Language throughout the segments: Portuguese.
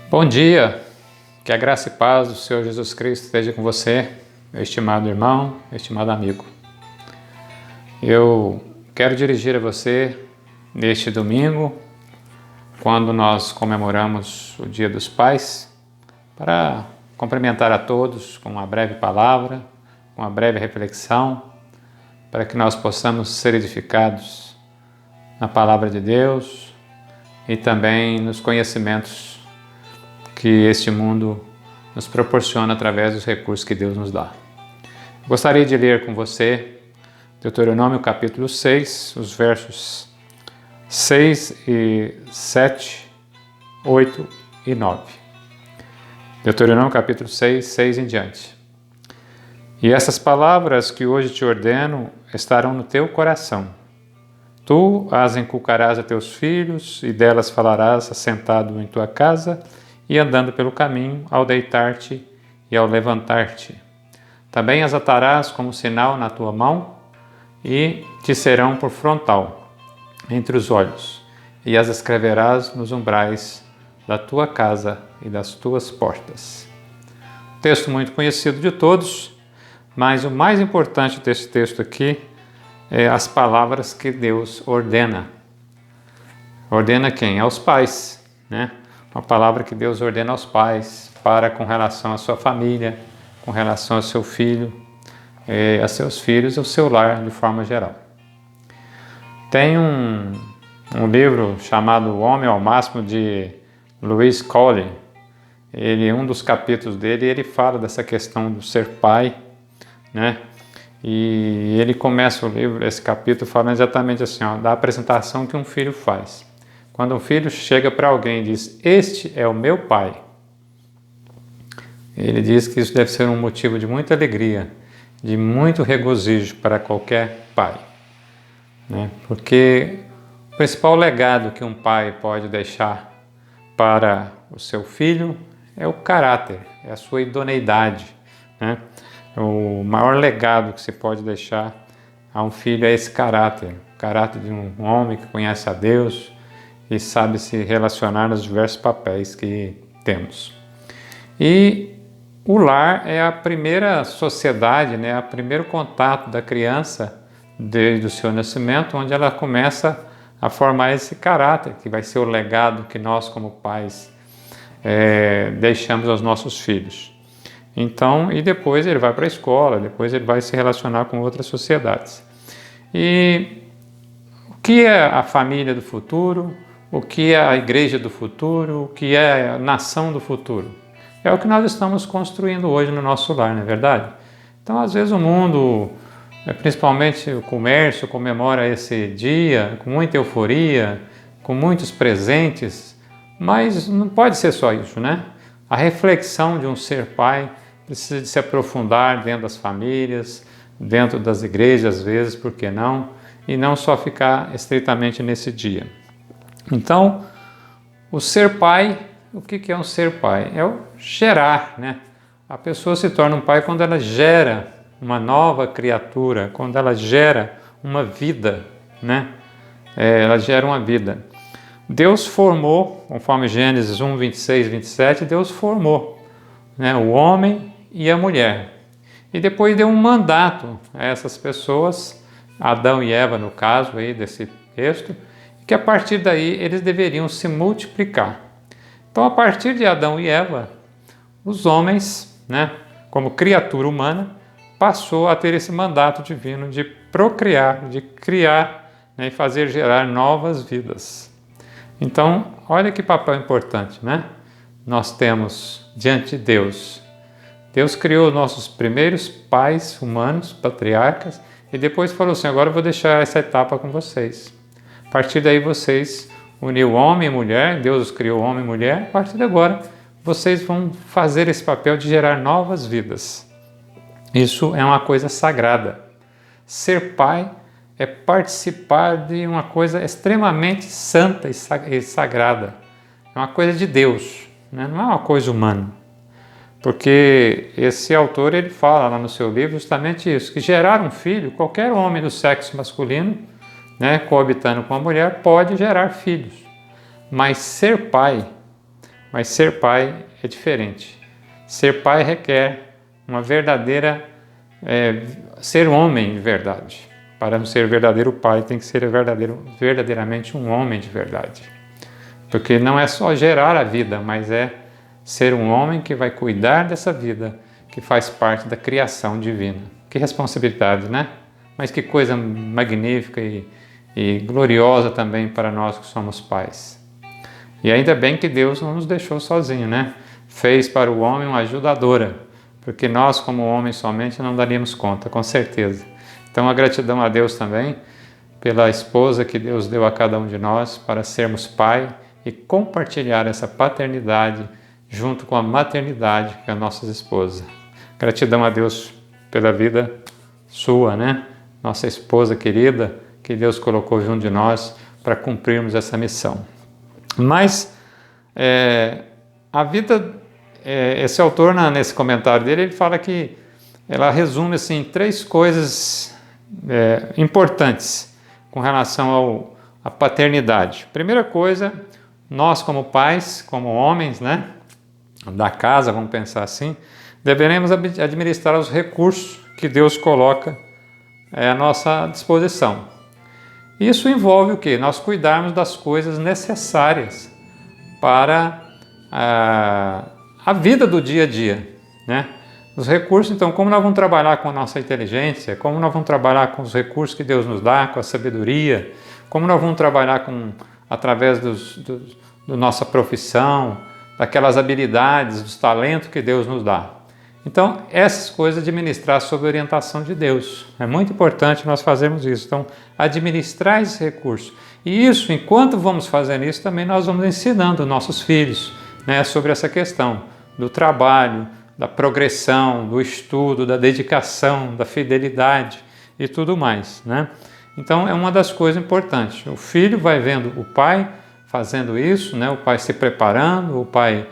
Bom dia, que a graça e paz do Senhor Jesus Cristo esteja com você, meu estimado irmão, meu estimado amigo. Eu quero dirigir a você neste domingo, quando nós comemoramos o Dia dos Pais, para cumprimentar a todos com uma breve palavra, com uma breve reflexão, para que nós possamos ser edificados na palavra de Deus e também nos conhecimentos que este mundo nos proporciona através dos recursos que Deus nos dá. Gostaria de ler com você Deuteronômio capítulo 6, os versos 6 e 7, 8 e 9. Deuteronômio capítulo 6, 6 em diante. E essas palavras que hoje te ordeno estarão no teu coração. Tu as inculcarás a teus filhos e delas falarás assentado em tua casa e andando pelo caminho, ao deitar-te e ao levantar-te. Também as atarás como sinal na tua mão e te serão por frontal, entre os olhos, e as escreverás nos umbrais da tua casa e das tuas portas. Texto muito conhecido de todos, mas o mais importante desse texto aqui é as palavras que Deus ordena. Ordena quem? Aos pais, né? Uma palavra que Deus ordena aos pais para com relação à sua família, com relação ao seu filho, a seus filhos e ao seu lar de forma geral. Tem um livro chamado O Homem ao Máximo de Louis Cole. Um dos capítulos dele, ele fala dessa questão do ser pai, né? E ele começa o livro, esse capítulo, falando exatamente assim, da apresentação que um filho faz. Quando um filho chega para alguém e diz, este é o meu pai, ele diz que isso deve ser um motivo de muita alegria, de muito regozijo para qualquer pai, né? Porque o principal legado que um pai pode deixar para o seu filho é o caráter, é a sua idoneidade, né? O maior legado que se pode deixar a um filho é esse caráter, o caráter de um homem que conhece a Deus e sabe se relacionar nos diversos papéis que temos. E o lar é a primeira sociedade, né, o primeiro contato da criança desde o seu nascimento, onde ela começa a formar esse caráter, que vai ser o legado que nós como pais deixamos aos nossos filhos. Então, e depois ele vai para a escola, depois ele vai se relacionar com outras sociedades. E o que é a família do futuro? O que é a igreja do futuro? O que é a nação do futuro? É o que nós estamos construindo hoje no nosso lar, não é verdade? Então, às vezes o mundo, principalmente o comércio, comemora esse dia com muita euforia, com muitos presentes, mas não pode ser só isso, né? A reflexão de um ser pai precisa de se aprofundar dentro das famílias, dentro das igrejas, às vezes, por que não? E não só ficar estritamente nesse dia. Então, o ser pai, o que é um ser pai? É o gerar, né? A pessoa se torna um pai quando ela gera uma nova criatura, quando ela gera uma vida, né? Ela gera uma vida. Deus formou, conforme Gênesis 1, 26, 27, Deus formou, né, o homem e a mulher. E depois deu um mandato a essas pessoas, Adão e Eva no caso aí desse texto, que a partir daí eles deveriam se multiplicar. Então, a partir de Adão e Eva, os homens, né, como criatura humana, passou a ter esse mandato divino de procriar, de criar, né, e fazer gerar novas vidas. Então, olha que papel importante, né? Nós temos diante de Deus. Deus criou nossos primeiros pais humanos, patriarcas, e depois falou assim, agora eu vou deixar essa etapa com vocês. A partir daí vocês uniu homem e mulher, Deus os criou homem e mulher, a partir de agora vocês vão fazer esse papel de gerar novas vidas. Isso é uma coisa sagrada. Ser pai é participar de uma coisa extremamente santa e sagrada. É uma coisa de Deus, né? Não é uma coisa humana. Porque esse autor ele fala lá no seu livro justamente isso, que gerar um filho, qualquer homem do sexo masculino, né, coabitando com a mulher, pode gerar filhos. Mas ser pai mas ser pai é diferente. Ser pai requer uma verdadeira, ser homem de verdade. Para ser verdadeiro pai, tem que ser verdadeiramente um homem de verdade. Porque não é só gerar a vida, mas é ser um homem que vai cuidar dessa vida, que faz parte da criação divina. Que responsabilidade, né? Mas que coisa magnífica e gloriosa também para nós que somos pais. E ainda bem que Deus não nos deixou sozinhos, né? Fez para o homem uma ajudadora, porque nós, como homens somente, não daríamos conta, com certeza. Então, a gratidão a Deus também pela esposa que Deus deu a cada um de nós para sermos pai e compartilhar essa paternidade junto com a maternidade que é a nossa esposa. Gratidão a Deus pela vida sua, né? Nossa esposa querida, que Deus colocou junto de nós para cumprirmos essa missão. Mas a vida, esse autor, nesse comentário dele, ele fala que ela resume assim, 3 coisas importantes com relação à paternidade. Primeira coisa, nós como pais, como homens, né, da casa, vamos pensar assim, deveremos administrar os recursos que Deus coloca à nossa disposição. Isso envolve o quê? Nós cuidarmos das coisas necessárias para a vida do dia a dia, né? Os recursos, então, como nós vamos trabalhar com a nossa inteligência, como nós vamos trabalhar com os recursos que Deus nos dá, com a sabedoria, como nós vamos trabalhar através da nossa profissão, daquelas habilidades, dos talentos que Deus nos dá. Então, essas coisas administrar sob a orientação de Deus. É muito importante nós fazermos isso. Então, administrar esses recursos. E isso, enquanto vamos fazendo isso, também nós vamos ensinando nossos filhos, né, sobre essa questão do trabalho, da progressão, do estudo, da dedicação, da fidelidade e tudo mais, né? Então, é uma das coisas importantes. O filho vai vendo o pai fazendo isso, né? O pai se preparando, o pai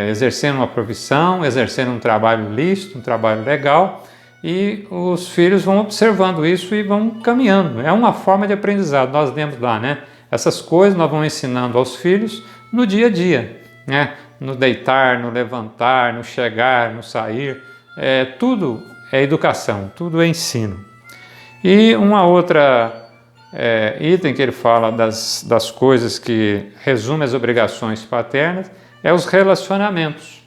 exercendo uma profissão, exercendo um trabalho lícito, um trabalho legal, e os filhos vão observando isso e vão caminhando. É uma forma de aprendizado, nós vemos lá, né? Essas coisas nós vamos ensinando aos filhos no dia a dia, né? No deitar, no levantar, no chegar, no sair, tudo é educação, tudo é ensino. E uma outra item que ele fala das coisas que resume as obrigações paternas é os relacionamentos.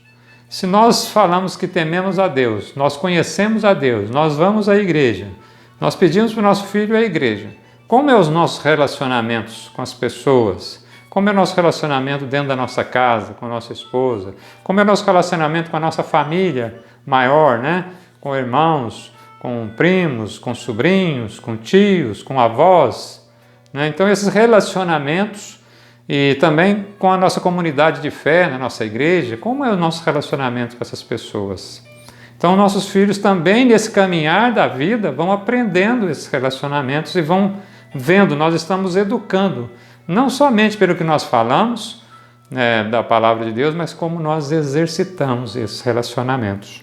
Se nós falamos que tememos a Deus, nós conhecemos a Deus, nós vamos à igreja, nós pedimos para o nosso filho a igreja, como é os nossos relacionamentos com as pessoas? Como é o nosso relacionamento dentro da nossa casa, com a nossa esposa? Como é o nosso relacionamento com a nossa família maior, né? Com irmãos, com primos, com sobrinhos, com tios, com avós, né? Então, esses relacionamentos e também com a nossa comunidade de fé, na nossa igreja, como é o nosso relacionamento com essas pessoas? Então, nossos filhos também, nesse caminhar da vida, vão aprendendo esses relacionamentos e vão vendo, nós estamos educando, não somente pelo que nós falamos da palavra de Deus, mas como nós exercitamos esses relacionamentos.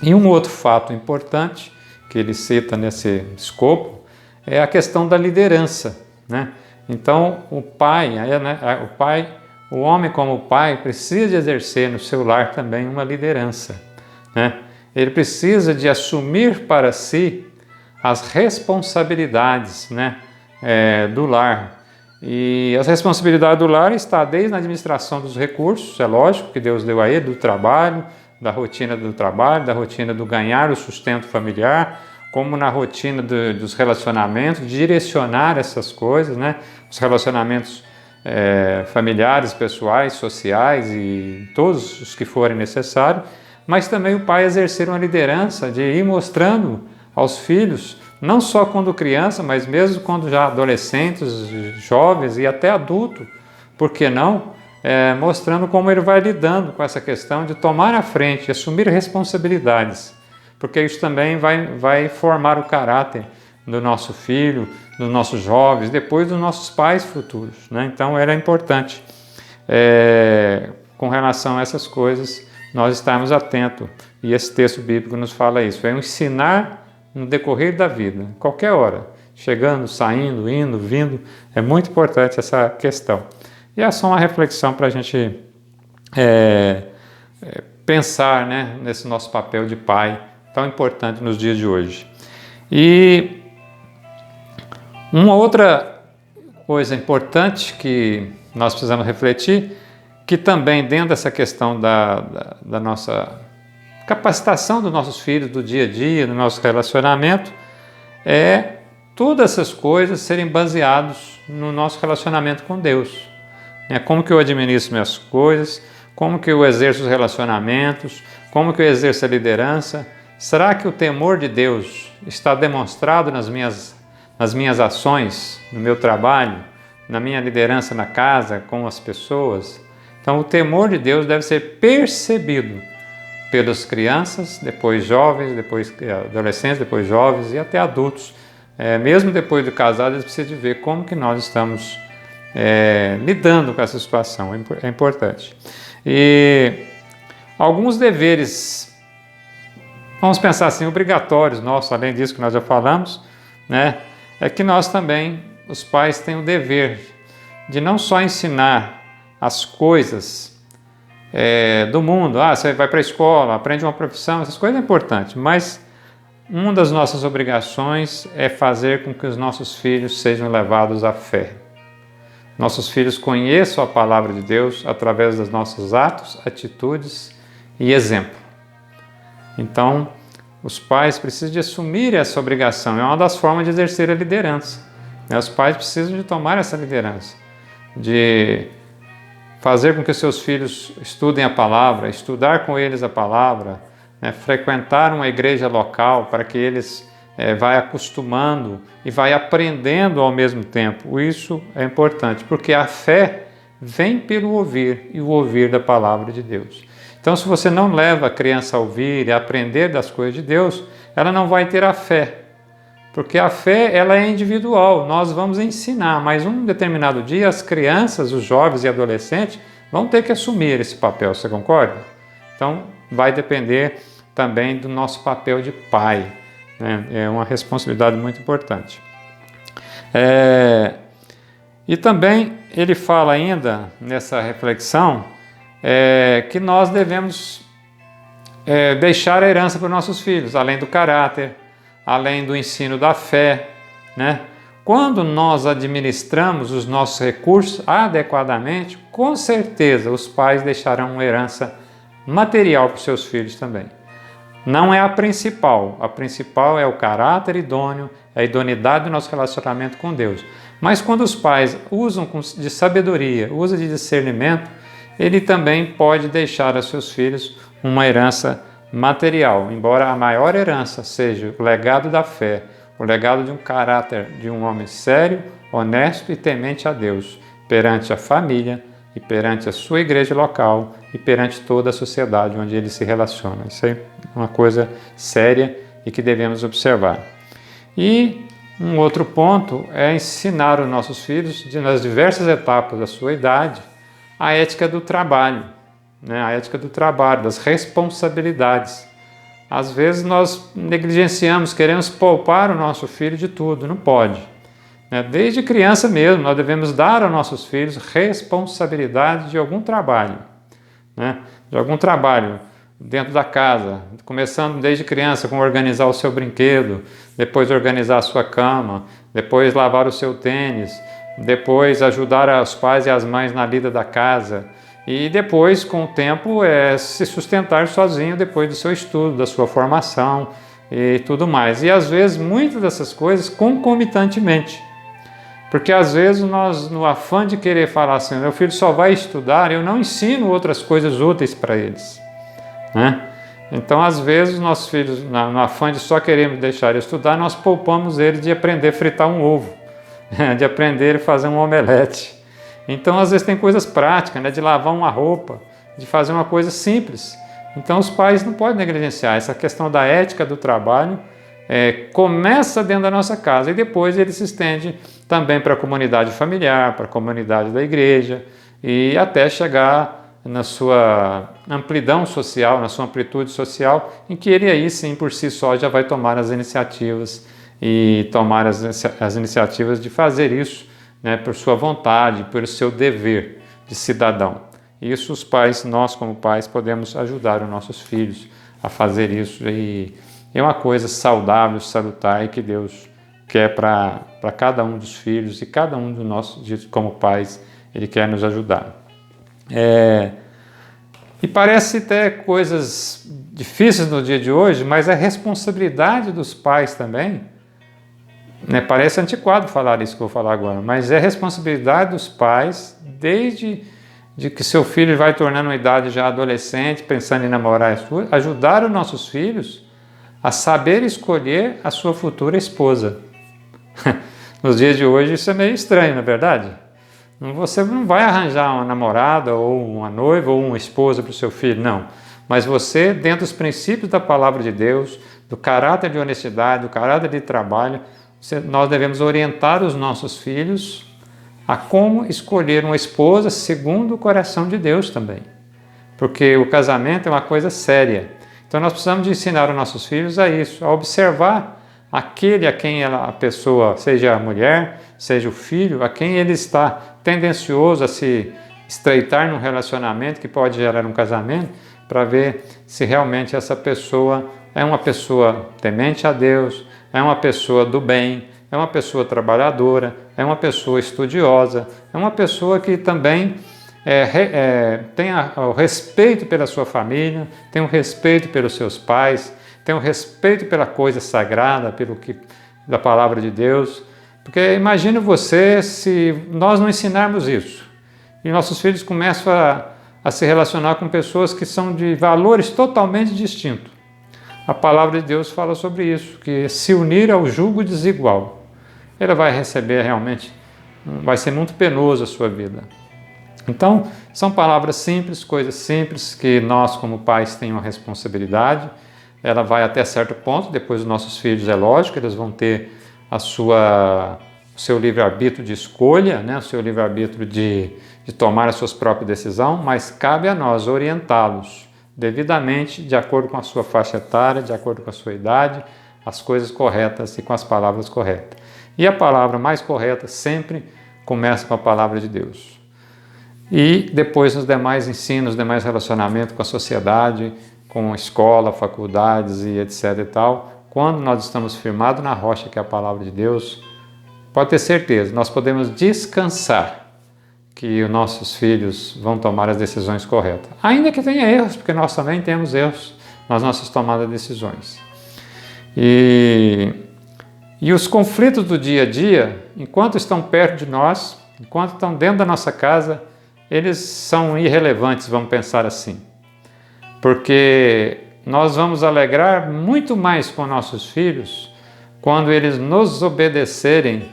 E um outro fato importante que ele cita nesse escopo é a questão da liderança, né? Então, o homem como pai precisa de exercer no seu lar também uma liderança, né? Ele precisa de assumir para si as responsabilidades, né, do lar. E as responsabilidades do lar está desde a administração dos recursos, é lógico que Deus deu a ele, do trabalho, da rotina do trabalho, da rotina do ganhar o sustento familiar, como na rotina dos relacionamentos, direcionar essas coisas, né? Os relacionamentos familiares, pessoais, sociais e todos os que forem necessários, mas também o pai exercer uma liderança de ir mostrando aos filhos, não só quando criança, mas mesmo quando já adolescentes, jovens e até adulto, por que não? Mostrando como ele vai lidando com essa questão de tomar a frente, assumir responsabilidades, porque isso também vai formar o caráter do nosso filho, dos nossos jovens, depois dos nossos pais futuros, né? Então era importante, com relação a essas coisas, nós estarmos atentos, e esse texto bíblico nos fala isso, é ensinar no decorrer da vida, qualquer hora, chegando, saindo, indo, vindo, é muito importante essa questão. E é só uma reflexão para a gente pensar, né, nesse nosso papel de pai tão importante nos dias de hoje. E uma outra coisa importante que nós precisamos refletir, que também dentro dessa questão da nossa capacitação dos nossos filhos do dia a dia, do nosso relacionamento, é todas essas coisas serem baseadas no nosso relacionamento com Deus. Como que eu administro minhas coisas, como que eu exerço os relacionamentos, como que eu exerço a liderança. Será que o temor de Deus está demonstrado nas minhas ações, no meu trabalho, na minha liderança na casa, com as pessoas? Então o temor de Deus deve ser percebido pelas crianças, depois jovens, depois adolescentes, depois jovens e até adultos. Mesmo depois de casados, eles precisam de ver como que nós estamos lidando com essa situação. É importante. E alguns deveres, vamos pensar assim, obrigatórios nossos, além disso que nós já falamos, né, é que nós também, os pais, têm o dever de não só ensinar as coisas do mundo. Você vai para a escola, aprende uma profissão, essas coisas é importante, mas uma das nossas obrigações é fazer com que os nossos filhos sejam levados à fé. Nossos filhos conheçam a palavra de Deus através dos nossos atos, atitudes e exemplo. Então, os pais precisam de assumir essa obrigação. É uma das formas de exercer a liderança. Os pais precisam de tomar essa liderança, de fazer com que seus filhos estudem a palavra, estudar com eles a palavra, frequentar uma igreja local para que eles vai acostumando e vai aprendendo ao mesmo tempo. Isso é importante, porque a fé vem pelo ouvir e o ouvir da palavra de Deus. Então, se você não leva a criança a ouvir e a aprender das coisas de Deus, ela não vai ter a fé, porque a fé ela é individual. Nós vamos ensinar, mas um determinado dia as crianças, os jovens e adolescentes vão ter que assumir esse papel, você concorda? Então, vai depender também do nosso papel de pai. É uma responsabilidade muito importante. E também ele fala ainda nessa reflexão que nós devemos deixar a herança para os nossos filhos, além do caráter, além do ensino da fé, né? Quando nós administramos os nossos recursos adequadamente, com certeza os pais deixarão uma herança material para os seus filhos também. Não é a principal é o caráter idôneo, é a idoneidade do nosso relacionamento com Deus. Mas quando os pais usam de sabedoria, usam de discernimento, ele também pode deixar a seus filhos uma herança material, embora a maior herança seja o legado da fé, o legado de um caráter de um homem sério, honesto e temente a Deus, perante a família e perante a sua igreja local e perante toda a sociedade onde ele se relaciona. Isso é uma coisa séria e que devemos observar. E um outro ponto é ensinar os nossos filhos, nas diversas etapas da sua idade, a ética do trabalho, a ética do trabalho, das responsabilidades. Às vezes nós negligenciamos, queremos poupar o nosso filho de tudo, não pode. Desde criança mesmo, nós devemos dar aos nossos filhos responsabilidade de algum trabalho, de algum trabalho dentro da casa, começando desde criança com organizar o seu brinquedo, depois organizar a sua cama, depois lavar o seu tênis, depois ajudar os pais e as mães na lida da casa e depois, com o tempo, se sustentar sozinho depois do seu estudo, da sua formação e tudo mais. E às vezes muitas dessas coisas concomitantemente. Porque às vezes nós, no afã de querer falar assim, meu filho só vai estudar, eu não ensino outras coisas úteis para eles. Então, às vezes, nossos filhos, no afã de só queremos deixar ele estudar, nós poupamos ele de aprender a fritar um ovo, de aprender a fazer um omelete. Então, às vezes, tem coisas práticas, de lavar uma roupa, de fazer uma coisa simples. Então, os pais não podem negligenciar essa questão da ética do trabalho. Começa dentro da nossa casa e depois ele se estende também para a comunidade familiar, para a comunidade da igreja e até chegar na sua amplidão social, na sua amplitude social, em que ele aí sim, por si só, já vai tomar as iniciativas e tomar as iniciativas de fazer isso, por sua vontade, por seu dever de cidadão. Isso os pais, nós como pais, podemos ajudar os nossos filhos a fazer isso. E é uma coisa saudável, salutar, e que Deus quer para cada um dos filhos, e cada um de nós, como pais, Ele quer nos ajudar. E parece até coisas difíceis no dia de hoje, mas é responsabilidade dos pais também, né? Parece antiquado falar isso que eu vou falar agora, mas é responsabilidade dos pais, desde de que seu filho vai tornando uma idade já adolescente, pensando em namorar, ajudar os nossos filhos a saber escolher a sua futura esposa. Nos dias de hoje isso é meio estranho, não é verdade? Você não vai arranjar uma namorada ou uma noiva ou uma esposa para o seu filho, não. Mas você, dentro dos princípios da palavra de Deus, do caráter de honestidade, do caráter de trabalho, nós devemos orientar os nossos filhos a como escolher uma esposa segundo o coração de Deus também. Porque o casamento é uma coisa séria. Então nós precisamos de ensinar os nossos filhos a isso, a observar aquele a quem a pessoa, seja a mulher, seja o filho, a quem ele está tendencioso a se estreitar num relacionamento que pode gerar um casamento, para ver se realmente essa pessoa é uma pessoa temente a Deus, é uma pessoa do bem, é uma pessoa trabalhadora, é uma pessoa estudiosa, é uma pessoa que também tem o respeito pela sua família, tem o respeito pelos seus pais, tem o respeito pela coisa sagrada, da palavra de Deus. Porque imagine você se nós não ensinarmos isso e nossos filhos começam a se relacionar com pessoas que são de valores totalmente distintos. A palavra de Deus fala sobre isso, que se unir ao jugo desigual, ela vai receber realmente, vai ser muito penoso a sua vida. Então, são palavras simples, coisas simples, que nós como pais temos uma responsabilidade. Ela vai até certo ponto, depois os nossos filhos, é lógico, eles vão ter o seu livre-arbítrio de escolha, né? O seu livre-arbítrio de tomar as suas próprias decisões, mas cabe a nós orientá-los devidamente, de acordo com a sua faixa etária, de acordo com a sua idade, as coisas corretas e com as palavras corretas. E a palavra mais correta sempre começa com a palavra de Deus. E depois nos demais ensinos, demais relacionamentos com a sociedade, com a escola, faculdades e etc e tal, quando nós estamos firmados na rocha que é a palavra de Deus, pode ter certeza, nós podemos descansar que os nossos filhos vão tomar as decisões corretas. Ainda que tenha erros, porque nós também temos erros nas nossas tomadas de decisões. E os conflitos do dia a dia, enquanto estão perto de nós, enquanto estão dentro da nossa casa, eles são irrelevantes, vamos pensar assim. Porque nós vamos alegrar muito mais com nossos filhos quando eles nos obedecerem,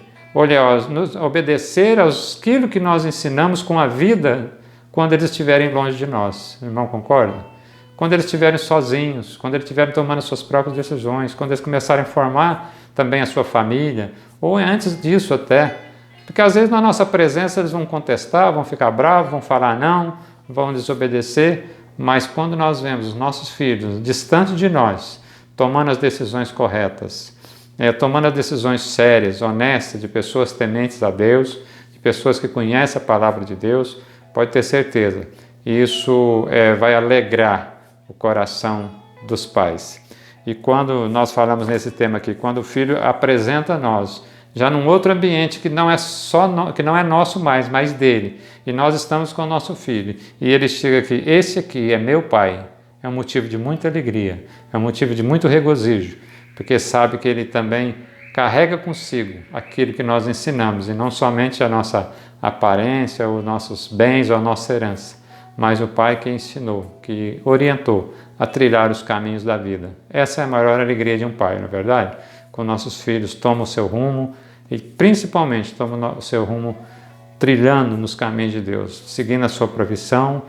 nos obedecer aquilo que nós ensinamos com a vida quando eles estiverem longe de nós. O irmão concorda? Quando eles estiverem sozinhos, quando eles estiverem tomando suas próprias decisões, quando eles começarem a formar também a sua família, ou antes disso até. Porque às vezes na nossa presença eles vão contestar, vão ficar bravos, vão falar não, vão desobedecer, mas quando nós vemos os nossos filhos distantes de nós, tomando as decisões corretas, tomando as decisões sérias, honestas, de pessoas tementes a Deus, de pessoas que conhecem a palavra de Deus, pode ter certeza, isso vai alegrar o coração dos pais. E quando nós falamos nesse tema aqui, quando o filho apresenta a nós, já num outro ambiente que não é nosso mais, mas dele, e nós estamos com o nosso filho, e ele chega aqui, esse aqui é meu pai, é um motivo de muita alegria, é um motivo de muito regozijo, porque sabe que ele também carrega consigo aquilo que nós ensinamos, e não somente a nossa aparência, os nossos bens ou a nossa herança, mas o pai que ensinou, que orientou a trilhar os caminhos da vida. Essa é a maior alegria de um pai, não é verdade? Quando nossos filhos tomam o seu rumo, e principalmente tomam o seu rumo trilhando nos caminhos de Deus, seguindo a sua profissão,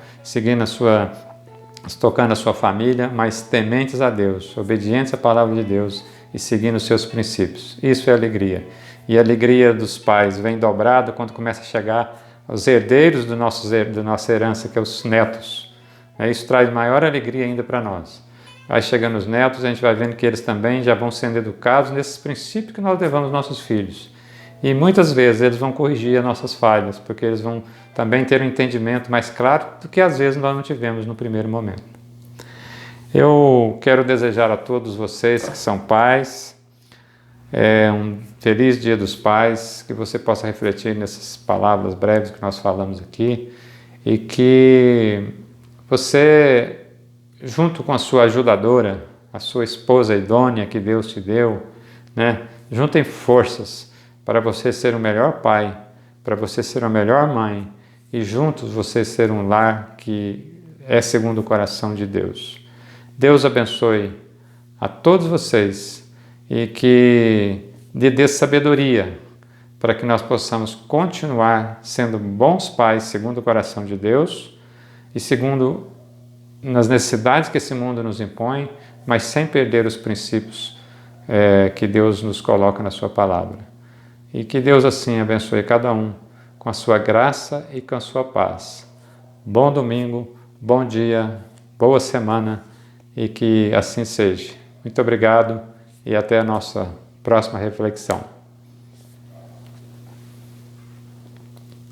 tocando a sua família, mas tementes a Deus, obedientes à palavra de Deus e seguindo os seus princípios. Isso é alegria. E a alegria dos pais vem dobrada quando começa a chegar os herdeiros da nossa herança, que é os netos. Isso traz maior alegria ainda para nós. Aí chegando os netos, a gente vai vendo que eles também já vão sendo educados nesses princípios que nós levamos aos nossos filhos. E muitas vezes eles vão corrigir as nossas falhas, porque eles vão também ter um entendimento mais claro do que às vezes nós não tivemos no primeiro momento. Eu quero desejar a todos vocês que são pais, um feliz Dia dos Pais, que você possa refletir nessas palavras breves que nós falamos aqui e que você, junto com a sua ajudadora, a sua esposa idônea que Deus te deu, né, juntem forças para você ser o melhor pai, para você ser a melhor mãe e juntos você ser um lar que é segundo o coração de Deus. Deus abençoe a todos vocês e que lhe dê sabedoria para que nós possamos continuar sendo bons pais segundo o coração de Deus e segundo nas necessidades que esse mundo nos impõe, mas sem perder os princípios que Deus nos coloca na sua palavra. E que Deus assim abençoe cada um com a sua graça e com a sua paz. Bom domingo, bom dia, boa semana e que assim seja. Muito obrigado e até a nossa próxima reflexão.